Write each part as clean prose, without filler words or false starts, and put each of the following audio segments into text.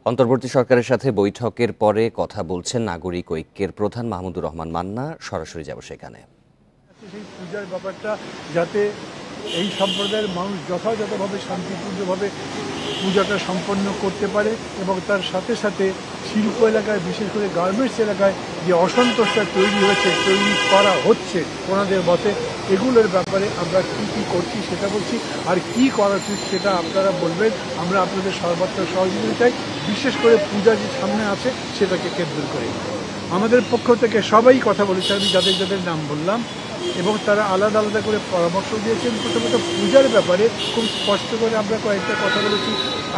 অন্তর্বর্তী সরকারের সাথে বৈঠকের পরে কথা বলছেন নাগরিক ঐক্যের প্রধান মাহমুদুর রহমান মান্না। সরাসরি যাব সেখানে। সেই পূজার ব্যাপারটা যাতে এই সম্প্রদায়ের মানুষ যথাযথভাবে শান্তিপূর্ণভাবে পূজাটা সম্পন্ন করতে পারে এবং তার সাথে সাথে শিল্প এলাকায় বিশেষ করে গার্মেন্টস এলাকায় যে অসন্তোষটা তৈরি করা হচ্ছে ওনাদের মতে, এগুলোর ব্যাপারে আমরা কী করছি সেটা বলছি, আর কি করা উচিত সেটা আপনারা বলবেন। আমরা আপনাদের সর্বাত্মক সহযোগিতা চাই, বিশেষ করে পূজা যে সামনে আছে সেটাকে কেন্দ্র করে। আমাদের পক্ষ থেকে সবাই কথা বলেছে, আমি যাদের যাদের নাম বললাম, এবং তারা আলাদা আলাদা করে পরামর্শ দিয়েছেন। প্রথমত পূজার ব্যাপারে খুব স্পষ্ট করে আমরা কয়েকটা কথা বলেছি।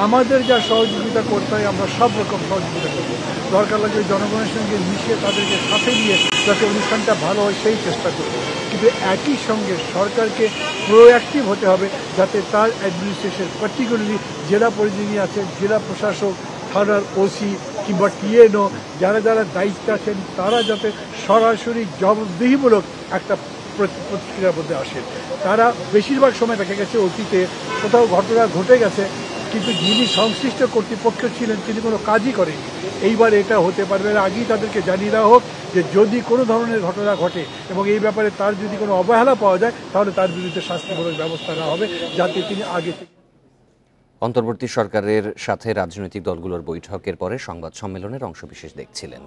আমাদের যা সহযোগিতা করতে হয় আমরা সব রকম সহযোগিতা করব, দরকার লাগলে জনগণের সঙ্গে মিশিয়ে তাদেরকে সাথে নিয়ে যাতে অনুষ্ঠানটা ভালো হয় সেই চেষ্টা করব। কিন্তু একই সঙ্গে সরকারকে প্রোঅ্যাক্টিভ হতে হবে, যাতে তার অ্যাডমিনিস্ট্রেশন পার্টিকুলারলি জেলা প্রতিনিধি আছে, জেলা প্রশাসক, থানার ওসি কিংবা টিএনও যারা যারা দায়িত্বে আছেন তারা যাতে সরাসরি জবাবদিহিমূলক একটা প্রতিক্রিয়ার মধ্যে আসেন। তারা বেশিরভাগ সময় দেখা গেছে অতীতে কোথাও ঘটনা ঘটে গেছে কিন্তু যিনি সংশ্লিষ্ট কর্তৃপক্ষ ছিলেন তিনি কোনো কাজই করেনি। এইবার এটা হতে পারবে না। আগেই তাদেরকে জানিয়ে দেওয়া হোক যে যদি কোনো ধরনের ঘটনা ঘটে এবং এই ব্যাপারে তার যদি কোনো অবহেলা পাওয়া যায় তাহলে তার বিরুদ্ধে শাস্তিমূলক ব্যবস্থা নেওয়া হবে, যাতে তিনি আগে থেকে। অন্তর্বর্তী সরকারের সাথে রাজনৈতিক দলগুলোর বৈঠকের পরে সংবাদ সম্মেলনের অংশবিশেষ দেখছিলেন।